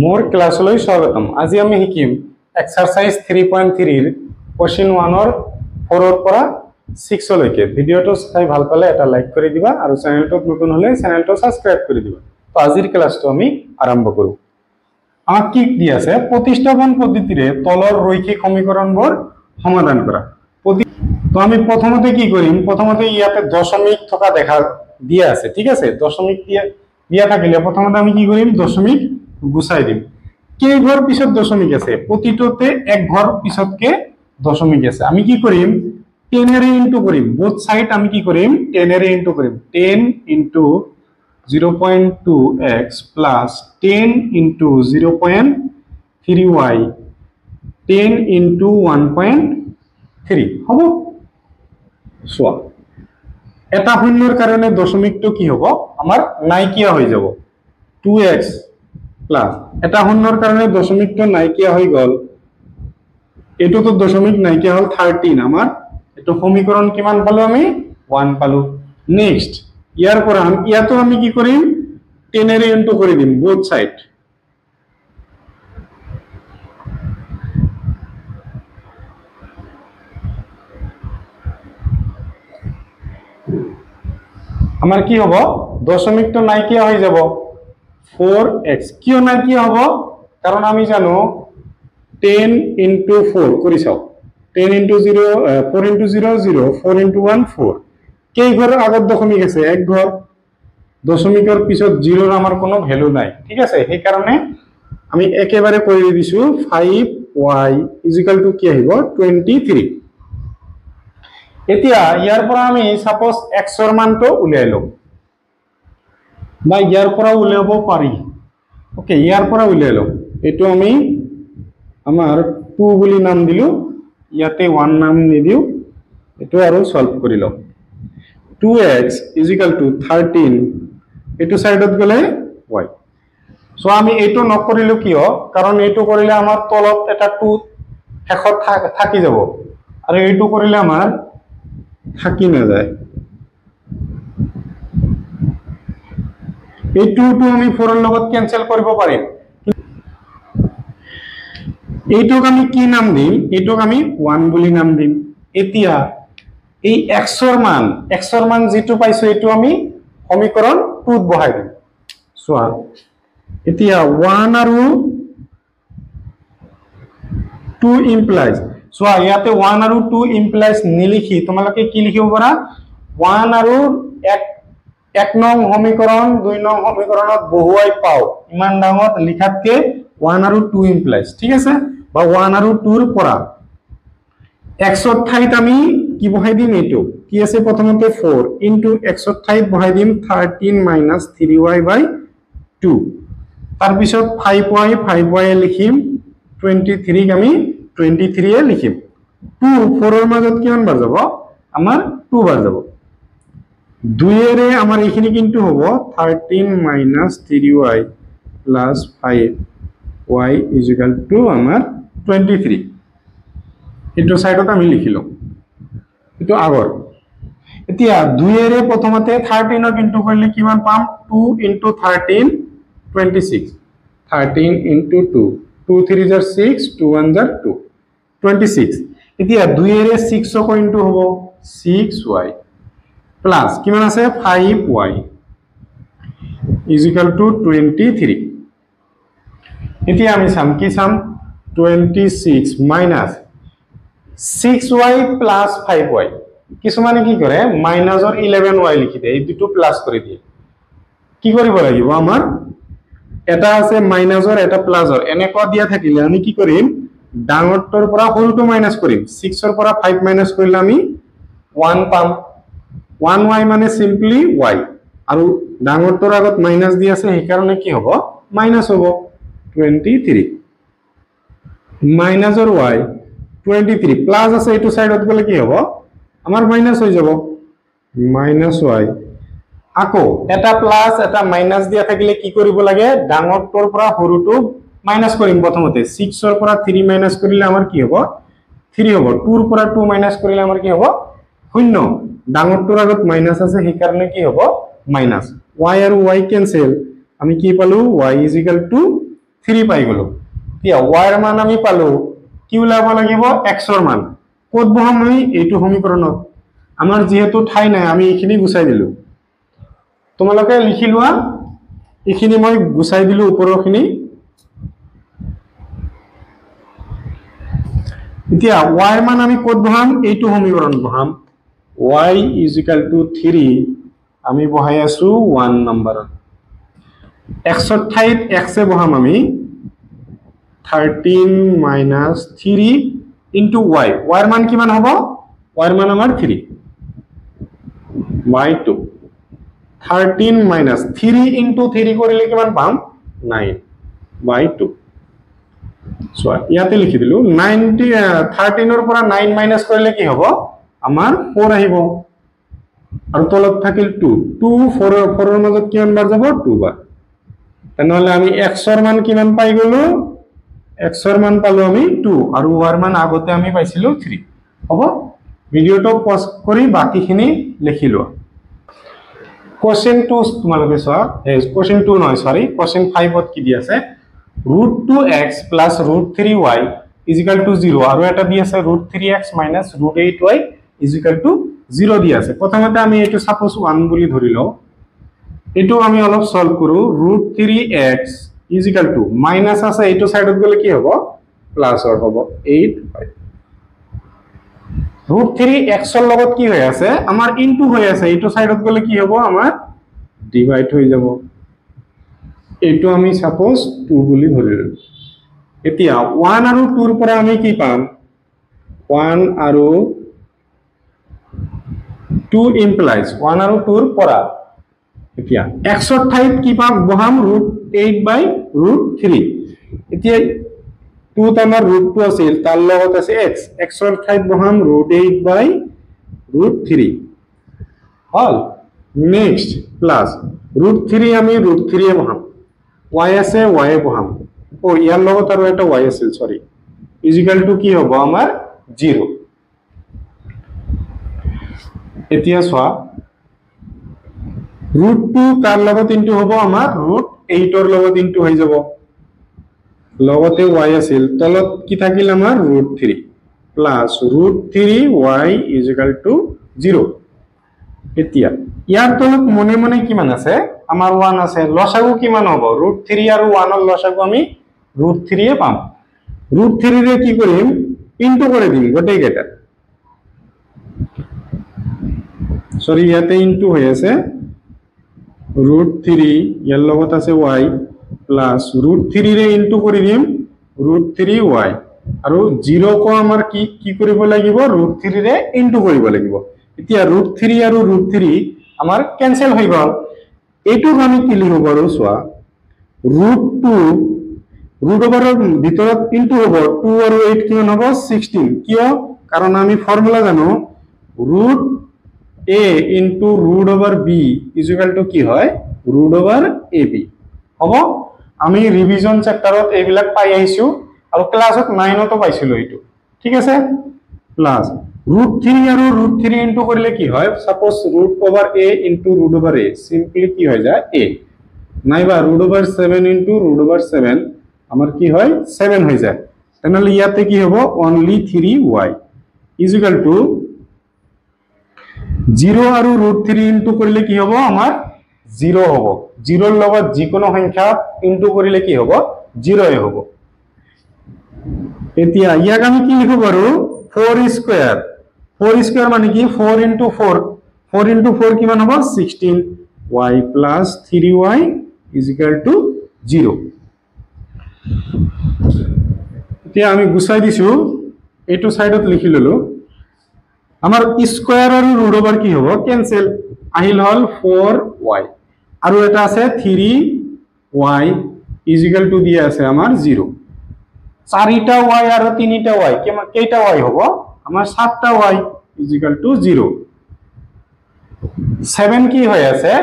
मोर क्लासলৈ স্বাগতম। আজি আমি শিকিম এক্সাৰসাইজ 3.3 এৰ কোশ্চেন 1 এৰ 4 এৰ পৰা 6 লৈকে। ভিডিওটো চাই ভাল পালে এটা লাইক কৰি দিবা আৰু চ্যানেলটো নতুন হলে চ্যানেলটো সাবস্ক্ৰাইব কৰি দিবা। তো আজিৰ ক্লাসটো আমি আৰম্ভ কৰো। আমাক কি দি আছে প্ৰতিস্থাপন পদ্ধতিৰে তলৰ ৰৈখিক সমীকৰণবোৰ সমাধান কৰা। তো আমি প্ৰথমতে কি কৰিম, প্রথমতে ইয়াতে দশমিক থকা দেখা দিয়া আছে, ঠিক আছে। দশমিক দিয়া থাকিলে প্রথমতে আমি কি কৰিম, দশমিক গুছাই দিম। কেই ঘৰ পিছত দশমিক আছে, প্ৰতিটোতে এক ঘৰ পিছতকে দশমিক আছে। আমি কি কৰিম 10 এৰ ইনটু কৰিম, বোথ সাইড আমি কি কৰিম 10 এৰ ইনটু কৰিম। 10 into 0.2x plus 10 into 0.3y 10 into 1.3 হ'ব। সোয়া এটা শূন্যৰ কাৰণে দশমিকটো কি হ'ব আমাৰ নাইকিয়া হৈ যাব। 2x প্লাস এটা শূন্যৰ কাৰণে দশমিকটো নাইকিয়া হৈ গল, এটোতো দশমিক নাইকিয়া হল 13। আমাৰ এটো সমীকৰণ কিমান পালো আমি 1 পালো। নেক্সট ইয়াৰ পৰা ইয়াতো আমি কি কৰিম 10 এৰ ইনটু কৰি দিম বোথ সাইড। আমার কি হব দশমিকটো নাইকিয়া হৈ যাব 4x। কিয় নাইকিয়া হব, কারণ আমি জানো 10 ইনটু 4 কৰি চাও। 10 ইনটু 0 4 ইনটু 0 0 4 ইনটু 1 4। কেই ঘৰৰ আগত দশমিক আছে এক ঘৰ, দশমিকৰ পিছত 0 আমাৰ কোনো ভ্যালু নাই, ঠিক আছে। সেই কাৰণে আমি একেবাৰে কৰি দিছো 5y = কি আহিব 23। এতিয়া ইয়াৰ পৰা আমি সাপোজ x এৰ মানটো উলিয়াই লম, বা ইয়াৰ পৰা উলিয়াব পাৰি। ওকে, ইয়াৰ পৰা উলিয়াই লম। এটো আমি আমাৰ 2 বুলি নাম দিলো, ইয়াতে 1 নাম নিদিও, এটো আৰু সলভ কৰি লম। 2x = 13, এটো সাইডত গলে y। সো আমি এটো নকৰিলো কিয়, কাৰণ এটো কৰিলে আমাৰ তলত এটা 2 শেষত থাকি যাব, আৰু এটো কৰিলে আমাৰ থাকি না যায়। এই 2 আমি 4 এৰ লগত ক্যান্সেল কৰিব পাৰিম। এইটোক আমি কি নাম দিম, এইটোক আমি 1 বুলি নাম দিম। এতিয়া এই x এর মান যেটো পাইছো এটো আমি সমীকরণ 2 ত বহাই দিম। সোয়া এতিয়া 1 আৰু 2 ইমপ্লাইজ, সোয়া ইয়াতে 1 আৰু 2 ইমপ্লাইজ নিলিখি তোমালোকে কি লিখিব পাৰা 1 আৰু 1 নং সমীকৰণ 2 নং সমীকৰণত বহুৱাই পাও, ইমান ডাঙৰ লিখাতকে 1 আৰু 2 ইমপ্লাইজ, ঠিক আছে। বা 1 আৰু 2 ৰ পৰা x ৰ ঠাইত আমি কি বহাই দিম, এটো কি আছে প্ৰথমতে 4 ইনটু x ৰ ঠাইত বহাই দিম 13 - 3y/2। তাৰ পিছত 5y লিখিম, 23 আমি 23 এ লিখিম। 2 4 এর মাজত কিমান বাৰ যাব, আমাৰ 2 বাৰ যাব। 2 এৰে আমাৰ এইখিনি কিন্তু হ'ব 13 - 3y + 5y = আমাৰ 23। এটো সাইডত আমি লিখিলো, এটো আগৰ। এতিয়া 2 এৰে প্ৰথমতে 13 কিন্তু কৰিলে কিমান পাম 2 * 13 26। 13 * 2 2 3 = 6 2 1 = 2 26। এতিয়া 2 এৰে 6 ক ইনটু হ'ব 6y প্লাস কিমান আছে 5y = 23। এতিয়া আমি সাম কি সাম 26 মাইনাস 6y প্লাস 5y। কিছুমানে কি কৰে মাইনাসৰ 11y লিখি দিয়ে, এই দুটো প্লাস কৰি দিয়ে। কি কৰিব লাগিব, আমাৰ এটা আছে মাইনাসৰ এটা প্লাসৰ, এনেকুৱা দিয়া থাকিলে আমি কি কৰিম ডাঙৰটোৰ পৰা সৰুটো মাইনাস কৰিম। 6 ৰ পৰা 5 মাইনাস কৰিলে আমি 1 পাম। 1y মানে সিম্পলি y, আৰু ডাঙৰটোৰ আগত মাইনাস দি আছে সেই কাৰণে কি হ'ব মাইনাস হ'ব 23 মাইনাসৰ y 23 প্লাস আছে এইটো সাইডত গলে কি হ'ব আমাৰ মাইনাস হৈ যাব -y। আকৌ এটা প্লাস এটা মাইনাস দিয়া থাকিলে কি কৰিব লাগে ডাঙৰটোৰ পৰা সৰুটো মাইনাস কৰিম। প্ৰথমতে 6 ৰ পৰা 3 মাইনাস কৰিলে আমাৰ কি হ'ব 3 হ'ব। 2 ৰ পৰা 2 মাইনাস কৰিলে আমাৰ কি হ'ব 0। ডাঙৰটোৰ আগত মাইনাস আছে সেই কাৰণে কি হ'ব মাইনাস। y আৰু y ক্যান্সেল, আমি কি পালো y = 3 পাই গলো এতিয়া y এর মান আমি পালো কি ওলাব লাগিব x এর মান কত বহাম আমি এইটো সমীকৰণত আমাৰ যেহেতু ঠাই নাই আমি এইখিনি গুছাই দিলো তোমালোকে লিখি লোৱা এইখিনি মই গুছাই দিলো ওপৰৰখিনি এতিয়া y এৰ মান আমি কত বহাম এইটো সমীকৰণ বহাম y = 3 আমি বহাই আছো 1 নম্বৰত x এর ঠাইত x এ বহাম আমি 13 - 3 into y y এর মান কিমান হ'ব y এর মান আমাৰ 3 by 2 13 - 3 into 3 কৰিলে কিমান পাম 9 by 2 সো ইয়াতে লিখি দিলো 13 ৰ পৰা 9 মাইনাস কৰিলে কি হ'ব আমাৰ 4 আহিব আৰু তলত থাকিল 2 2 4 ৰ মাজত কিমান বাৰ যাব 2 বাৰ তেনেহলে আমি x এৰ মান কিমান পাই গলো x এৰ মান পালো আমি 2 আৰু y এৰ মান আগতে আমি পাইছিলো 3 হ'ব ভিডিওটো পজ কৰি বাকিখিনি লিখি লোৱা কোশ্চেন 2 তোমালোকে চোৱা কোশ্চেন 2 নহয় সরি কোশ্চেন 5 ত কি দি আছে √2x + √3y = 0 আৰু এটা দি আছে √3x - √8y = 0 দি আছে প্ৰথমতে আমি এটো সাপোজ 1 বুলি ধৰি লও এটো আমি অলপ সলভ কৰো √3x = মাইনাস আছে এইটো সাইডত গলে কি হ'ব প্লাস হ'ব 8y √3x এর লগত কি হৈ আছে আমাৰ ইনটু হৈ আছে এইটো সাইডত গলে কি হ'ব আমাৰ ডিভাইড হৈ যাব এইটো আমি সাপোজ 2 বুলি ধৰিলো এতিয়া 1 আৰু 2 ৰ পৰা আমি কি পাম 1 আৰু 2 implies 1 আৰু 2 ৰ পৰা এতিয়া x এৰ ঠাইত কি পাম বহাম √8/√3 এতিয়া 2 ত আমাৰ √2 আছিল তাৰ লগত আছে x x এর ঠাইত বহাম √8/√3 হল নেক্সট প্লাস √3 আমি √3 এ বহাম y আছে y এ বহাম ও ইয়াৰ লগত আৰু এটা y আছিল সৰি = কি হ'ব আমাৰ 0 এতিয়া সোয়া √2 কাৰ লগত ইনটু হ'ব আমাৰ √8 ৰ লগত ইনটু হৈ যাব লগতে y আছিল তলত কি থাকিল আমাৰ √3 প্লাস √3y = 0 এতিয়া ইয়াৰ তলত মনে মনে কিমান আছে আমাৰ 1 আছে লসাগু কিমান হ'ব √3 আৰু 1 ৰ লসাগু আমি √3 এ পাম √3 ৰে কি কৰিম ইনটু কৰি দিম গোটেই কেটা সৰি ইয়াতে ইনটু হৈ আছে √3 ইয়াৰ লগত আছে y প্লাস √3 ৰে ইনটু কৰি দিম √3y আৰু 0 কো আমাৰ কি কৰিব লাগিব √3 ৰে ইনটু কৰিব লাগিব এতিয়া √3 আৰু √3 আমাৰ ক্যান্সেল হৈ গল এইটো আমি কি লিখিব পাৰো সোয়া √2 √ওভাৰৰ ভিতৰত ইনটু হ'ব 2 আৰু 8 কিমান হ'ব 16 কিয় কাৰণ আমি ফৰ্মুলা জানো √a into √b = কি হয় √ab হ'ব আমি ৰিভিজন চেপ্টাৰত এইবিলাক পাই আহিছো আৰু ক্লাছত 9 তো পাইছিলো এইটো ঠিক আছে প্লাস √3 আৰু √3 ইনটু কৰিলে কি হয় suppose √a into √a simply কি হৈ যায় a নাইবা √7 into √7 আমাৰ কি হয় 7 হৈ যায় তেনেহলে ইয়াতে কি হ'ব only 3y = 0 আৰু √3 ইনটু কৰিলে কি হ'ব আমাৰ 0 হ'ব 0 ৰ লগত যিকোনো সংখ্যা ইনটু কৰিলে কি হ'ব 0 এ হ'ব এতিয়া ইয়াক আমি কি লিখিব পাৰো 4 স্কয়ার মানে কি 4 into 4 4 into 4 কিমান হ'ব 16y plus 3y = 0 এতিয়া আমি গুছাই দিছো এইটো সাইডত লিখি ললো আমাৰ স্কয়াৰ আৰু ৰুট ওভাৰ কি হ'ব ক্যান্সেল আহিল হল 4y আৰু এটা আছে 3y = দিয়া আছে আমাৰ 0 চাৰিটা y আৰু তিনিটা y কেইটা y হ'ব আমাৰ 7টা y = 0 7 কি হৈ আছে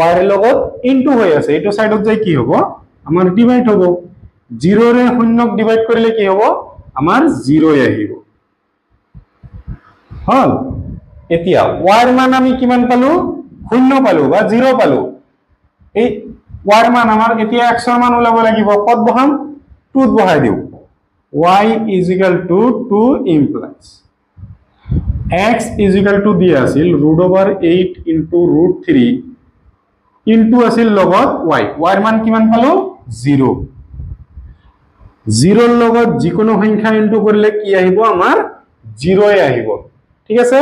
y ৰ লগত ইনটু হৈ আছে এইটো সাইডত যাই কি হ'ব আমাৰ ডিভাইড হ'ব 0 ৰে শূন্যক ডিভাইড কৰিলে কি হ'ব আমাৰ 0 এ আহিব হল এতিয়া y ৰ মান আমি কিমান পালো শূন্য পালো বা 0 পালো এই y ৰ মান আমাৰ এতিয়া x ৰ মান ওলাব লাগিব কত বহাম 2 বহাই দিও y is equal to 2 implies x is equal to দিয়া আছিল √8 into √3 into আছিল লগত y y ৰ মান কিমান পালো 0 0 ৰ লগত যিকোনো সংখ্যা ইনটু কৰিলে কি আহিব আমাৰ 0 এ আহিব ঠিক আছে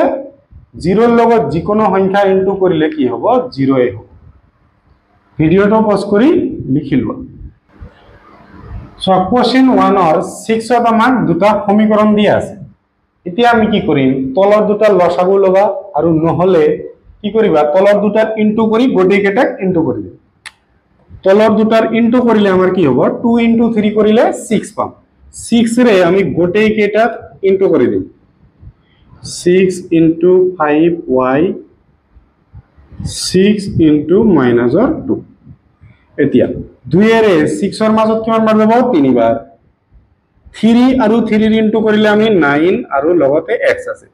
0 ৰ লগত যিকোনো সংখ্যা ইনটু কৰিলে কি হ'ব 0 এ হ'ব ভিডিওটো পজ কৰি লিখিলো সো কোশ্চেন 1 অৰ 6 ত আমাক দুটা সমীকৰণ দিয়া আছে এতিয়া আমি কি কৰিম তলৰ দুটা লসাগু লগা আৰু নহলে কি কৰিবা তলৰ দুটাৰ ইনটু কৰি গোটেই কেটাক ইনটু কৰি দিবা তলৰ দুটাৰ ইনটু কৰিলে আমাৰ কি হ'ব 2 into 3 কৰিলে 6 পাম 6 ৰে আমি গোটেই কেটাত ইনটু কৰি দিম 6 into 5y 6 into -2 এতিয়া 2 এৰে 6 ৰ মাজত কিমান বাৰ যাব 3 বাৰ 3 আৰু 3 ৰ ইনটু কৰিলে আমি 9 আৰু লগতে x আছে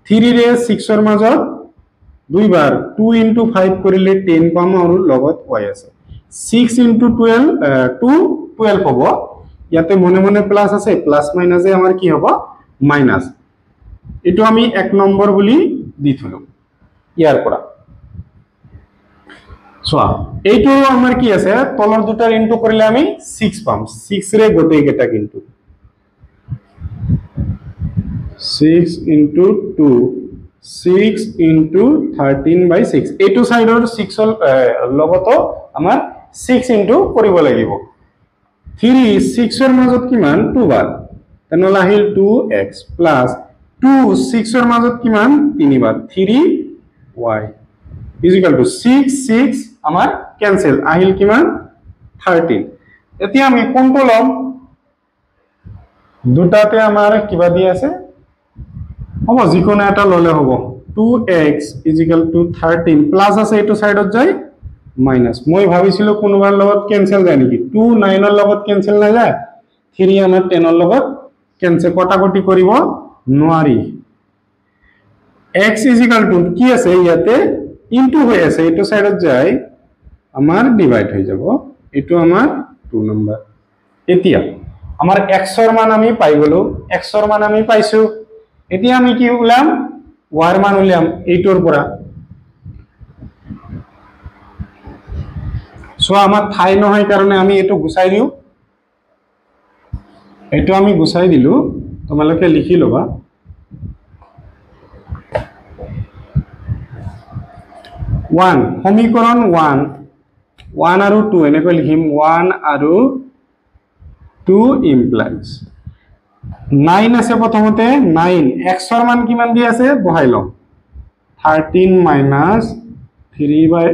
3 ৰে 6 ৰ মাজত 2 বাৰ 2 into 5 কৰিলে 10 পাম আৰু লগত y আছে 6 into 12 12 হ'ব ইয়াতে মনে মনে প্লাস আছে প্লাস মাইনাসে আমাৰ কি হ'ব মাইনাস এটো আমি 1 নম্বৰ বুলি দি থলো ইয়াৰ পৰা সোয়া এইটো আমাৰ কি আছে তলৰ দুটাৰ ইনটু কৰিলে আমি 6 পাম 6 ৰে গোটেই কেটা কিন্তু 6 into 2 6 into 13/6 এইটো সাইডৰ 6 লগতো আমাৰ 6 into কৰিব লাগিব 3 6 ৰ মাজত কিমান 2 বাৰ তেনল আহিল 2x plus 2 6 ৰ মাজত কিমান 3 বাৰ 3y is equal to 6 6 আমাৰ ক্যান্সেল আহিল কিমান 13 এতিয়া আমি কোনটো লম দুটাতে আমাৰ কিবা দি আছে হ'ব যিকোনো এটা ললে হ'ব 2x is equal to 13 plus আছে এটো সাইডত যায় মাইনাস মই ভাবিছিলো কোনবাৰ লগত ক্যান্সেল যায় নেকি 2 9 ৰ লগত ক্যান্সেল না যায় 3 আমাৰ 10 ৰ লগত ক্যান্সেল কটাকটি কৰিব নোৱাৰি x is equal to কি আছে ইয়াতে ইনটু হৈ আছে এটো সাইডত যায় আমাৰ ডিভাইড হৈ যাব এটো আমাৰ 2 নম্বৰ এতিয়া আমাৰ x ৰ মান আমি পাই গলো x ৰ মান আমি পাইছো এতিয়া আমি কি উলাম y ৰ মান উলাম এইটোৰ পৰা সো আমাৰ ঠাই নহয় কাৰণে আমি এটো গুছাই দিও এটো আমি গুছাই দিলু তোমালোকে লিখি লবা 1 সমীকৰণ 1 আৰু 2 এনেকৈ লিখিম 1 আৰু 2 implies 9 আছে প্ৰথমতে 9 x ৰ মান কিমান দি আছে বহাই লম 13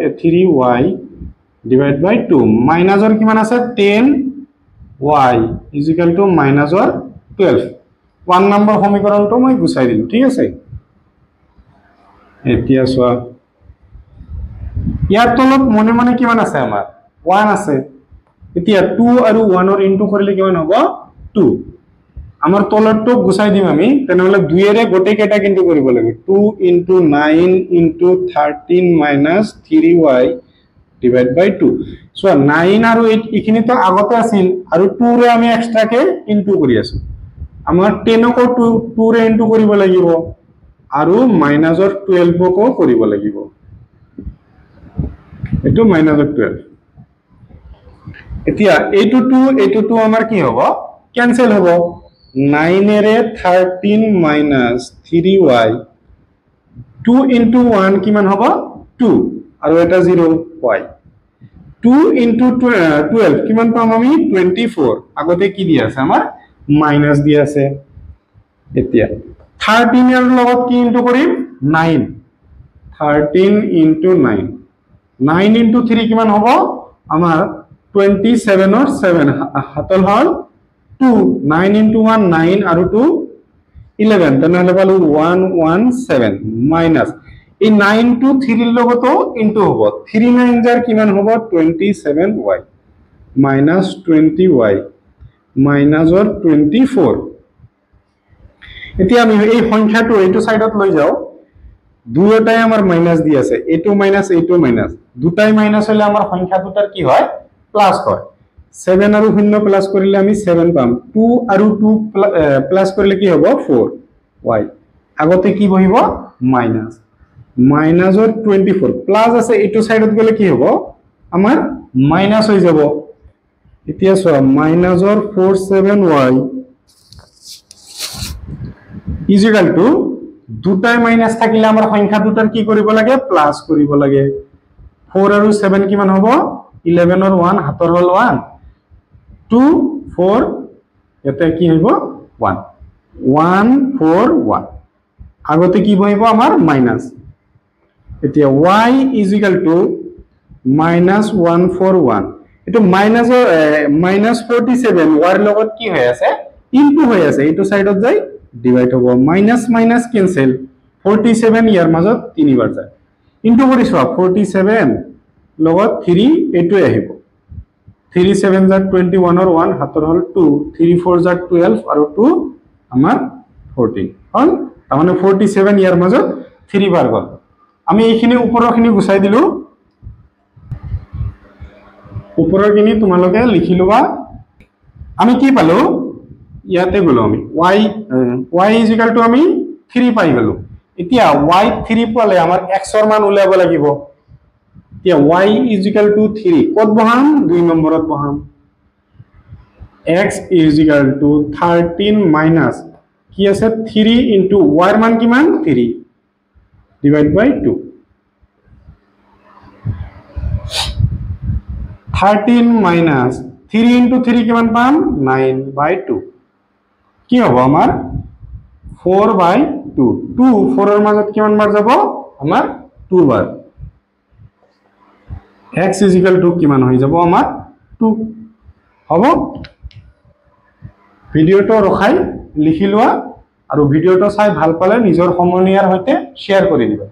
- 3y divided by 2 minus or কিমান আছে 10y is equal to minus or 12 1 number সমীকৰণটো মই গুছাই দিলো ঠিক আছে এতিয়া সোয়া ইয়াৰ তলত মনে মনে কিমান আছে আমাৰ 1 আছে এতিয়া 2 আৰু 1 ৰ ইনটু কৰিলে কিমান হ'ব 2 আমাৰ তলৰটো গুছাই দিম আমি তেনেহলে 2 এৰে গোটেই কেটা কিন্তু কৰিব লাগে 2 into 9 into 13 - 3y divided by 2 so 9 আৰু 8 ইখিনি তো আগতে আছিল আৰু 2 ৰে আমি এক্সট্ৰা কে ইনটু কৰি আছো আমাৰ 10 কো 2 ৰে ইনটু কৰিব লাগিব আৰু মাইনাস অৰ 12 কো কৰিব লাগিব এটো মাইনাস অৰ 12 এতিয়া এইটো 2 আমাৰ কি হ'ব ক্যান্সেল হ'ব 9 এৰে 13 - 3y 2 into 1 কিমান হ'ব 2 আৰু এটা 0 y 2 into 12 কিমান পাম আমি 24 আগতে কি দিয়া আছে আমাৰ মাইনাস দিয়া আছে এতিয়া 13 এৰ লগত কি ইনটু কৰিম 9 13 into 9 9 into 3 কিমান হ'ব আমাৰ 27 or 7 হাতল হল 2 9 into 1 9 আৰু 2 11 তেনেহলে পালো 117 মাইনাস এই 9 to 3 ৰ লগতো ইনটু হ'ব 3 9 যাৰ কিমান হ'ব 27y minus 20y minus or 24 এতিয়া আমি এই সংখ্যাটো এইটো সাইডত লৈ যাও দুয়োটাই আমাৰ মাইনাস দি আছে এইটো মাইনাস দুটাই মাইনাস হলে আমাৰ সংখ্যা দুটাৰ কি হয় প্লাস হয় 7 আৰু 0 প্লাস কৰিলে আমি 7 পাম 2 আৰু 2 প্লাস কৰিলে কি হ'ব 4 y আগতে কি বহিব মাইনাস মাইনাসৰ 24 প্লাস আছে এইটো সাইডত গলে কি হ'ব আমাৰ মাইনাস হৈ যাব এতিয়া চোৱা মাইনাসৰ 47y ইজিক্যাল টু দুটাই মাইনাস থাকিলে আমাৰ সংখ্যা দুটাৰ কি কৰিব লাগে প্লাস কৰিব লাগে 4 আৰু 7 কিমান হ'ব 11 ৰ 1 হাতৰ হল 1 2 4 এটা কি হইব 1 1 4 1 আগতে কি বহিব আমাৰ মাইনাস এতিয়া y minus 141 এটো minus 47 y লগত কি হৈ আছে ইনটু হৈ আছে এটো সাইডত যাই ডিভাইড হ'ব মাইনাস মাইনাস ক্যান্সেল 47 ইয়াৰ মাজত তিনিবাৰ যায় ইনটু কৰিছো 47 লগত 3 এটো আহিব 3 7 * 21 और 1 হাতৰ হল 2 3 4 * 12 আৰু 2 আমাৰ 14 হল মানে 47 ইয়াৰ মাজত 3 বাৰ গল আমি এইখিনি ওপৰৰখিনি গুছাই দিলো ওপৰৰখিনি তোমালোকে লিখি লবা আমি কি পালো ইয়াতে গলো আমি y = আমি 3 পাই গলো এতিয়া y 3 পালে আমাৰ x ৰ মান উলিয়াব লাগিব এতিয়া y = 3 কত বহাম 2 নম্বৰত বহাম x = 13 মাইনাস কি আছে 3 * y ৰ মান কিমান 3 ডিভাইড বাই 2 13 মাইনাস 3 * 3 কিমান পাম 9 বাই 2 কি হ'ব আমাৰ 4 বাই 2 2 4 ৰ মাজত কিমান বাৰ যাব আমাৰ 2 বাৰ x = কিমান হৈ যাব আমাৰ 2 হ'ব ভিডিওটো ৰখাই লিখি লোৱা আৰু ভিডিওটো চাই ভাল পালে নিজৰ সমনীয়াৰ সৈতে শেয়াৰ কৰি দিবা